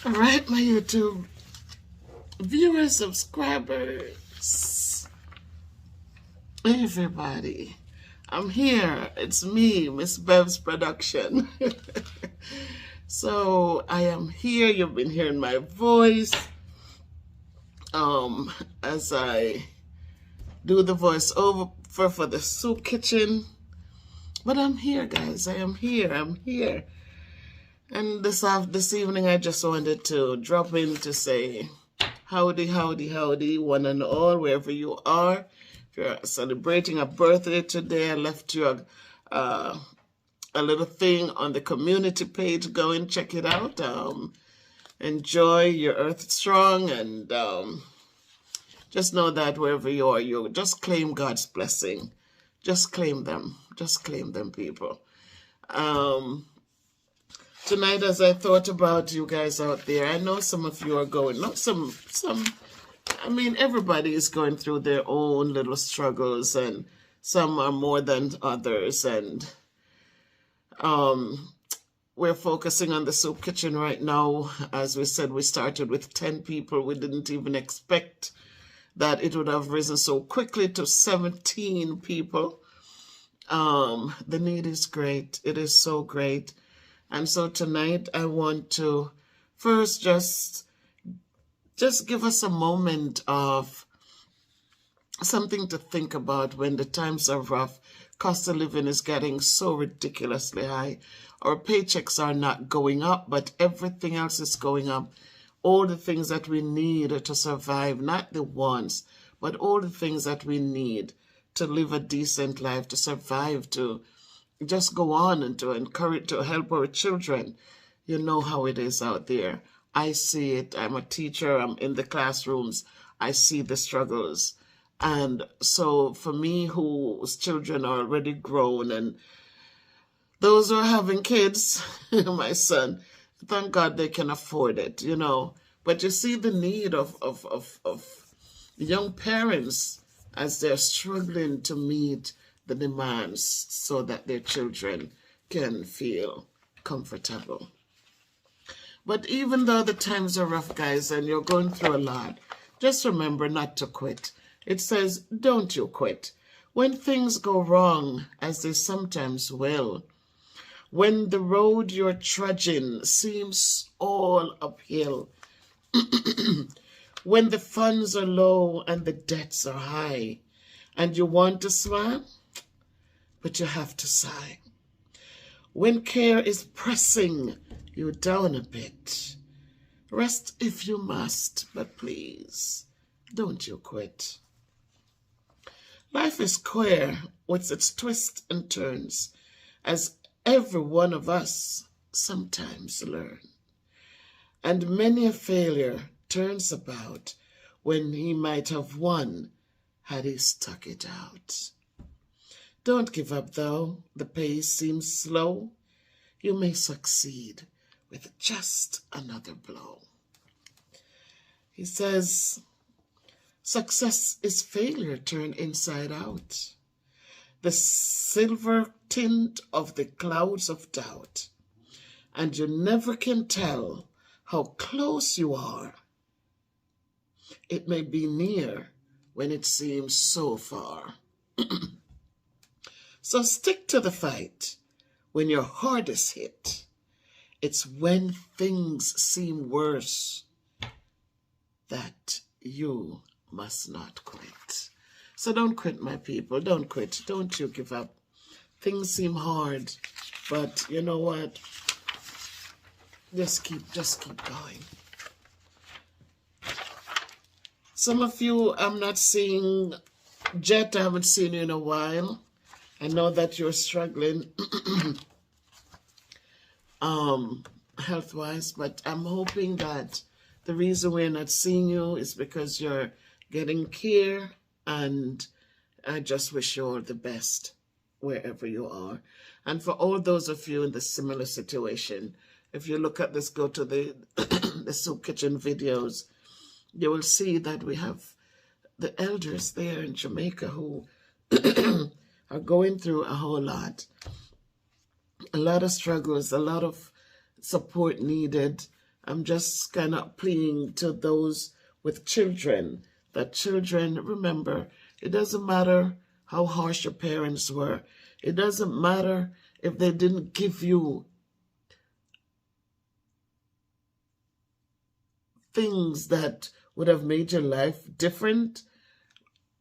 All right, my YouTube viewers, subscribers, everybody. I'm here. It's me, Miss Bev's production. So I am here. You've been hearing my voice as I do the voiceover for the soup kitchen. But I'm here, guys. I am here. I'm here. And this evening, I just wanted to drop in to say howdy, howdy, howdy, one and all, wherever you are. If you're celebrating a birthday today, I left you a little thing on the community page. Go and check it out. Enjoy your Earth Strong, and just know that wherever you are, you just claim God's blessing. Just claim them. Just claim them, people. Tonight, as I thought about you guys out there, I know some of you are going, I mean, everybody is going through their own little struggles, and some are more than others. And we're focusing on the soup kitchen right now. As we said, we started with 10 people. We didn't even expect that it would have risen so quickly to 17 people. The need is great. It is so great. And so tonight I want to first just give us a moment of something to think about when the times are rough. Cost of living is getting so ridiculously high. Our paychecks are not going up, but everything else is going up. All the things that we need to survive, not the wants, but all the things that we need to live a decent life, to survive, to just go on and to encourage, to help our children. You know how it is out there. I see it. I'm a teacher. I'm in the classrooms. I see the struggles. And so for me, whose children are already grown, and those who are having kids, my son, thank God they can afford it, you know. But you see the need of young parents as they're struggling to meet the demands so that their children can feel comfortable. But even though the times are rough, guys, and you're going through a lot, just remember not to quit. It says, don't you quit. When things go wrong, as they sometimes will, when the road you're trudging seems all uphill, when the funds are low and the debts are high, and you want to smile, but you have to sigh. When care is pressing you down a bit, rest if you must, but please, don't you quit. Life is queer with its twists and turns, as every one of us sometimes learn. And many a failure turns about when he might have won had he stuck it out. Don't give up, though the pace seems slow. You may succeed with just another blow. He says, success is failure turned inside out. The silver tint of the clouds of doubt. And you never can tell how close you are. It may be near when it seems so far. So stick to the fight when your heart is hit. It's when things seem worse that you must not quit. So don't quit, my people. Don't quit. Don't you give up. Things seem hard, but you know what? Just keep going. Some of you I'm not seeing. Jet, I haven't seen you in a while. I know that you're struggling health-wise, but I'm hoping that the reason we're not seeing you is because you're getting care, and I just wish you all the best wherever you are. And for all those of you in the similar situation, if you look at this, go to the the soup kitchen videos, you will see that we have the elders there in Jamaica who are going through a whole lot. A lot of struggles, a lot of support needed, I'm just kind of pleading to those with children, that children, remember, it doesn't matter how harsh your parents were. It doesn't matter if they didn't give you things that would have made your life different.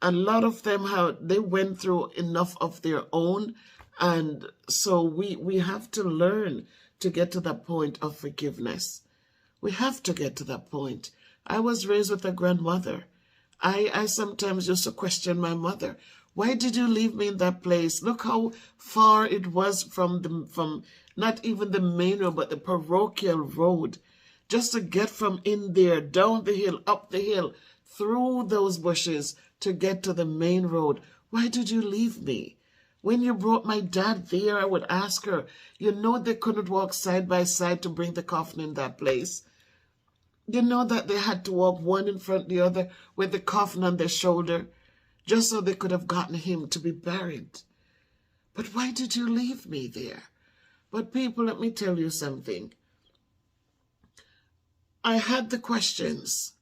A lot of them, they went through enough of their own. And so we have to learn to get to that point of forgiveness. We have to get to that point. I was raised with a grandmother. I sometimes used to question my mother. Why did you leave me in that place? Look how far it was from not even the main road, but the parochial road. Just to get from in there, down the hill, up the hill, through those bushes to get to the main road. Why did you leave me? When you brought my dad there, I would ask her, you know they couldn't walk side by side to bring the coffin in that place. You know that they had to walk one in front of the other with the coffin on their shoulder just so they could have gotten him to be buried. But why did you leave me there? But people, let me tell you something. I had the questions,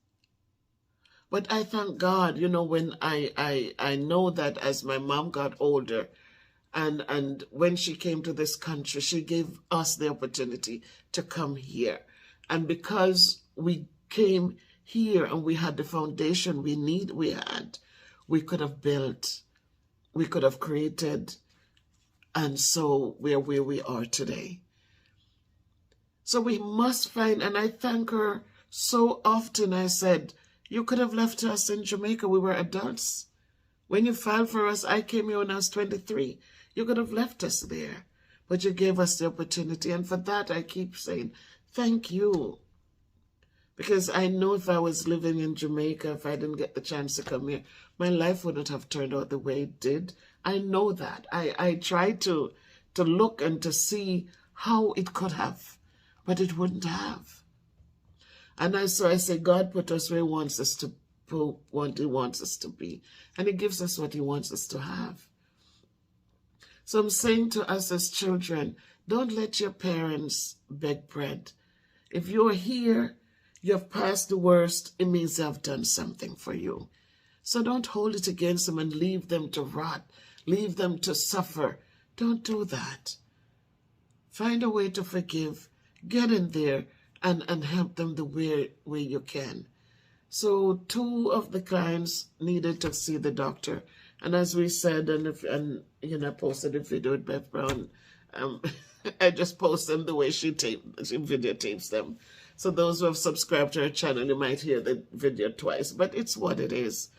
but I thank God, you know, when I know that as my mom got older and when she came to this country, she gave us the opportunity to come here. And because we came here and we had the foundation we could have built, we could have created, and so we're where we are today. So we must find, and I thank her so often. I said, you could have left us in Jamaica. We were adults. When you filed for us, I came here when I was 23. You could have left us there, but you gave us the opportunity. And for that, I keep saying, thank you. Because I know if I was living in Jamaica, if I didn't get the chance to come here, my life wouldn't have turned out the way it did. I know that. I tried to look and to see how it could have, but it wouldn't have. And I say, God put us where He wants us to put, what He wants us to be. And He gives us what He wants us to have. So I'm saying to us as children, don't let your parents beg bread. If you're here, you've passed the worst, it means they've done something for you. So don't hold it against them and leave them to rot, leave them to suffer. Don't do that. Find a way to forgive. Get in there and help them the way you can. So 2 of the clients needed to see the doctor. And as we said, and you know, I posted a video with Beth Brown. I just post them the way she videotapes them. So those who have subscribed to her channel, you might hear the video twice, but it's what it is.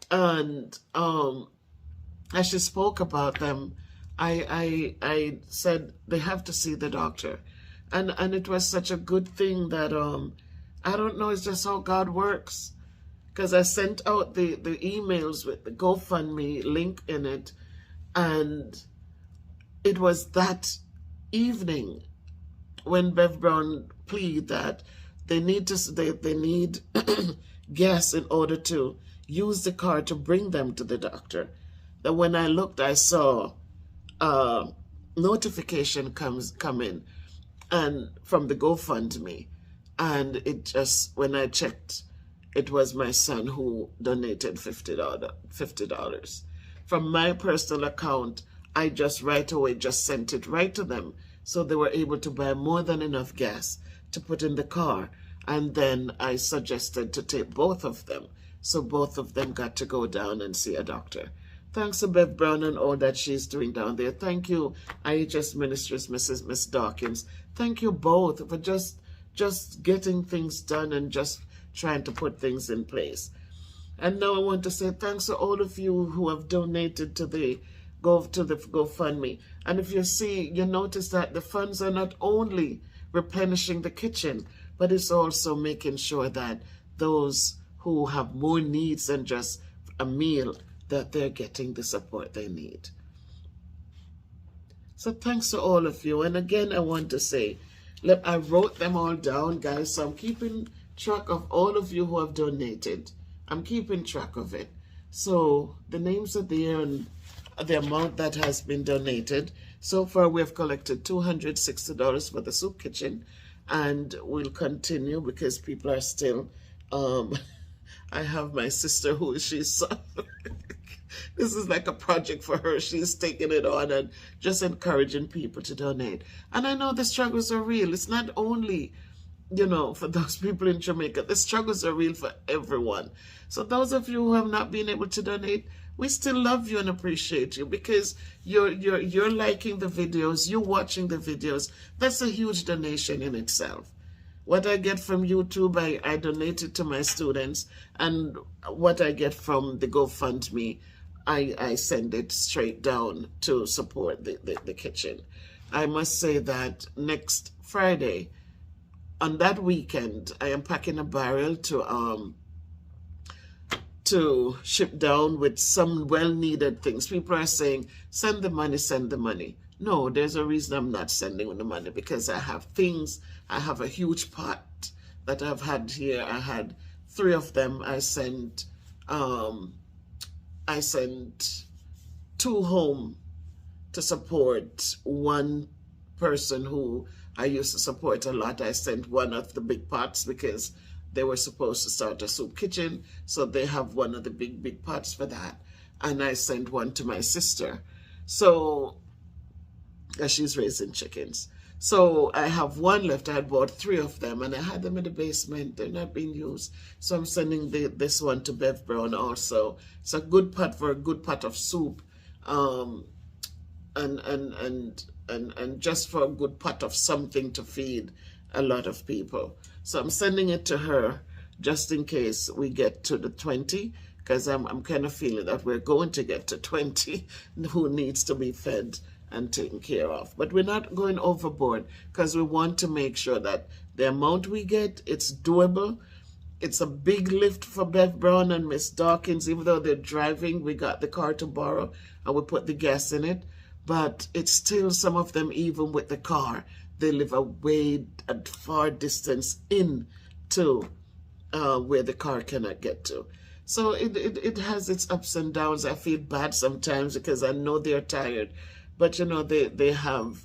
And as she spoke about them, I said they have to see the doctor. And it was such a good thing that, I don't know, it's just how God works. Because I sent out the emails with the GoFundMe link in it. And it was that evening when Bev Brown pleaded that they need gas in order to use the car to bring them to the doctor. That when I looked, I saw notification come in and from the GoFundMe, and it just, when I checked, it was my son who donated $50. From my personal account, I just right away just sent it right to them, so they were able to buy more than enough gas to put in the car. And then I suggested to take both of them, so both of them got to go down and see a doctor. Thanks to Bev Brown and all that she's doing down there. Thank you, IHS Ministries, Miss Dawkins. Thank you both for just getting things done and just trying to put things in place. And now I want to say thanks to all of you who have donated to the GoFundMe. And if you notice that the funds are not only replenishing the kitchen, but it's also making sure that those who have more needs than just a meal, that they're getting the support they need. So thanks to all of you. And again, I want to say, I wrote them all down, guys, so I'm keeping track of all of you who have donated. I'm keeping track of it. So the names are there and the amount that has been donated. So far, we have collected $260 for the soup kitchen, and we'll continue because people are still, um, I have my sister who she's this is like a project for her. She's taking it on and just encouraging people to donate. And I know the struggles are real. It's not only, you know, for those people in Jamaica. The struggles are real for everyone. So those of you who have not been able to donate, we still love you and appreciate you because you're liking the videos, you're watching the videos. That's a huge donation in itself. What I get from YouTube, I donate it to my students, and what I get from the GoFundMe, I send it straight down to support the kitchen. I must say that next Friday, on that weekend, I am packing a barrel to ship down with some well-needed things. People are saying, send the money, send the money. No, there's a reason I'm not sending the money, because I have things. I have a huge pot that I've had here. I had 3 of them. I sent 2 home to support one person who I used to support a lot. I sent 1 of the big pots because they were supposed to start a soup kitchen, so they have 1 of the big pots for that. And I sent 1 to my sister, so she's raising chickens. So I have 1 left. I had bought 3 of them, and I had them in the basement. They're not being used, so I'm sending this one to Bev Brown also. It's a good pot for a good pot of soup, and just for a good pot of something to feed a lot of people. So I'm sending it to her just in case we get to the 20, because I'm kind of feeling that we're going to get to 20 who needs to be fed and taken care of. But we're not going overboard, because we want to make sure that the amount we get, it's doable. It's a big lift for Bev Brown and Miss Dawkins. Even though they're driving, we got the car to borrow and we put the gas in it. But it's still, some of them, even with the car, they live away at far distance in to where the car cannot get to. So it has its ups and downs. I feel bad sometimes because I know they're tired. But, you know, they have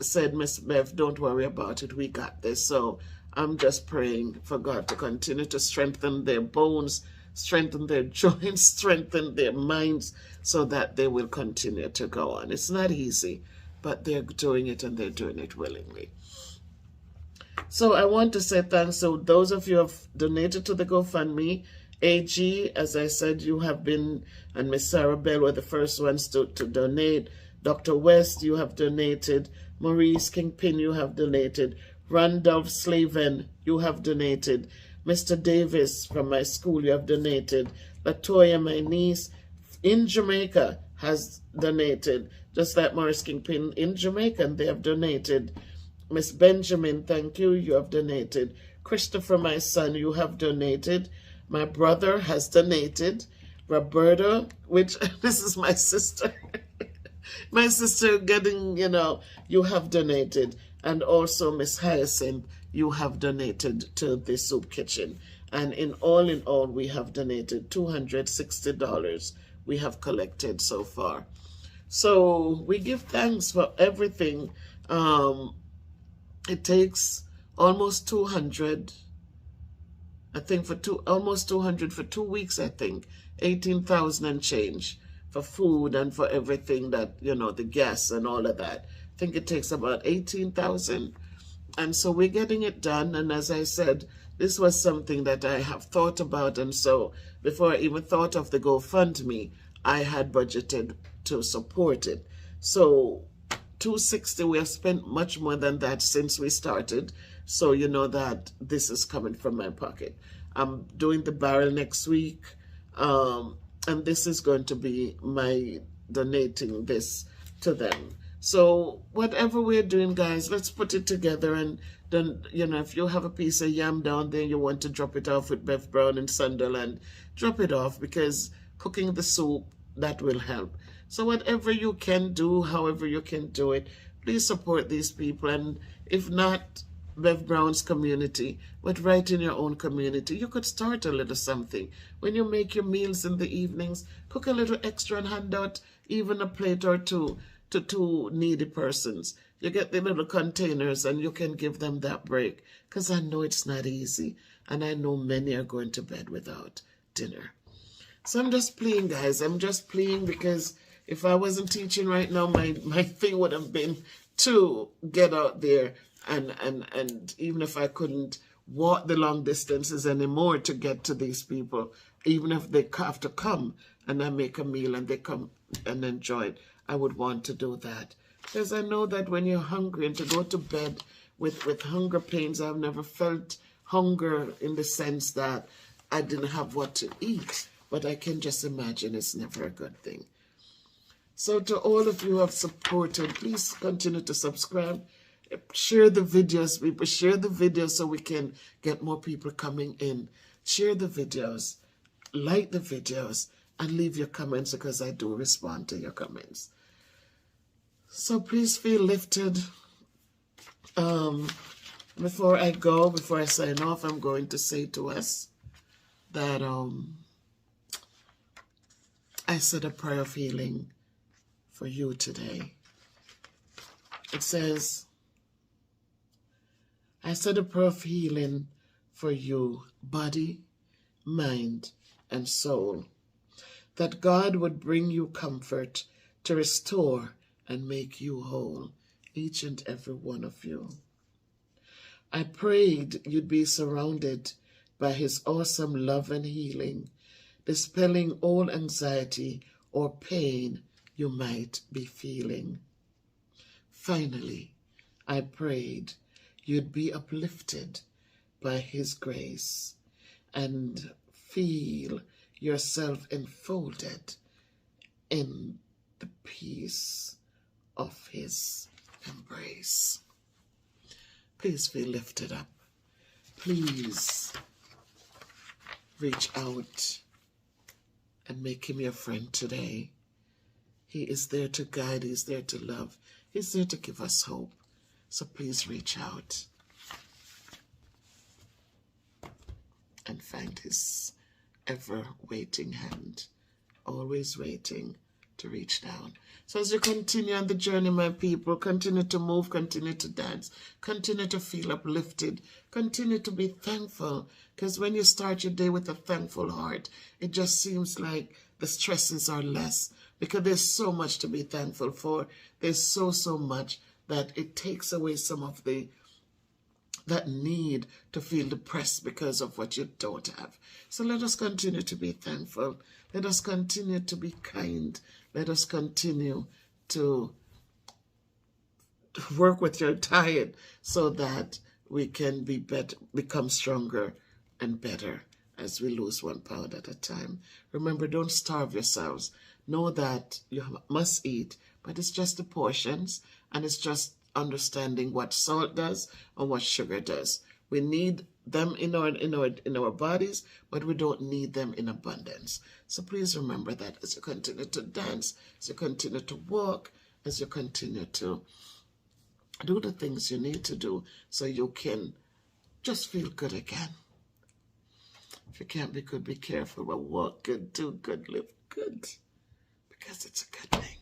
said, Miss Bev, don't worry about it. We got this. So I'm just praying for God to continue to strengthen their bones, strengthen their joints, strengthen their minds, so that they will continue to go on. It's not easy, but they're doing it, and they're doing it willingly. So I want to say thanks. So those of you who have donated to the GoFundMe, AG, as I said, you have been, and Miss Sarah Bell were the first ones to donate. Dr. West, you have donated. Maurice Kingpin, you have donated. Randolph Slaven, you have donated. Mr. Davis from my school, you have donated. Latoya, my niece, in Jamaica, has donated. Just like Maurice Kingpin in Jamaica, and they have donated. Miss Benjamin, thank you, you have donated. Christopher, my son, you have donated. My brother has donated. Roberta, which, this is my sister. My sister getting, you know, you have donated. And also Miss Hyacinth, you have donated to the soup kitchen. And in all, we have donated $260 we have collected so far. So we give thanks for everything. It takes almost 200, I think, almost 200 for 2 weeks, I think. 18,000 and change for food and for everything that, you know, the gas and all of that. I think it takes about 18,000. And so we're getting it done. And as I said, this was something that I have thought about. And so before I even thought of the GoFundMe, I had budgeted to support it. So $260, we have spent much more than that since we started. So you know that this is coming from my pocket. I'm doing the barrel next week. And this is going to be my donating this to them. So whatever we're doing, guys, let's put it together. And then, you know, if you have a piece of yam down there, you want to drop it off with Bev Brown in Sunderland, drop it off, because cooking the soup, that will help. So whatever you can do, however you can do it, please support these people. And if not Bev Brown's community, but right in your own community, you could start a little something. When you make your meals in the evenings, cook a little extra and hand out even a plate or two to 2 needy persons. you get the little containers and you can give them that break, because I know it's not easy, and I know many are going to bed without dinner. So I'm just playing, guys. I'm just playing because if I wasn't teaching right now, my thing would have been to get out there and even if I couldn't walk the long distances anymore to get to these people, even if they have to come and I make a meal and they come and enjoy it, I would want to do that. Because I know that when you're hungry and to go to bed with hunger pains, I've never felt hunger in the sense that I didn't have what to eat. But I can just imagine it's never a good thing. So to all of you who have supported, please continue to subscribe. Share the videos, people. Share the videos so we can get more people coming in. Share the videos. Like the videos. And leave your comments because I do respond to your comments. So please feel lifted. Before I go, before I sign off, I'm going to say to us that I said a prayer of healing for you today. It says, I said a prayer of healing for you, body, mind, and soul, that God would bring you comfort to restore and make you whole, each and every one of you. I prayed you'd be surrounded by His awesome love and healing, dispelling all anxiety or pain you might be feeling. Finally, I prayed you'd be uplifted by His grace and feel yourself enfolded in the peace of His embrace. Please feel lifted up. Please reach out and make Him your friend today. He is there to guide. He's there to love. He's there to give us hope. So please reach out and find His ever-waiting hand, always waiting to reach down. So as you continue on the journey, my people, continue to move, continue to dance, continue to feel uplifted, continue to be thankful, because when you start your day with a thankful heart, it just seems like the stresses are less, because there's so much to be thankful for. There's so much that it takes away some of that need to feel depressed because of what you don't have. So let us continue to be thankful. Let us continue to be kind. Let us continue to work with your diet so that we can be better, become stronger and better as we lose 1 pound at a time. Remember, don't starve yourselves. Know that you must eat, but it's just the portions, and it's just understanding what salt does and what sugar does. We need them in our bodies, but we don't need them in abundance. So please remember that as you continue to dance, as you continue to walk, as you continue to do the things you need to do so you can just feel good again. If you can't be good, be careful, but walk good, do good, live good, because it's a good thing.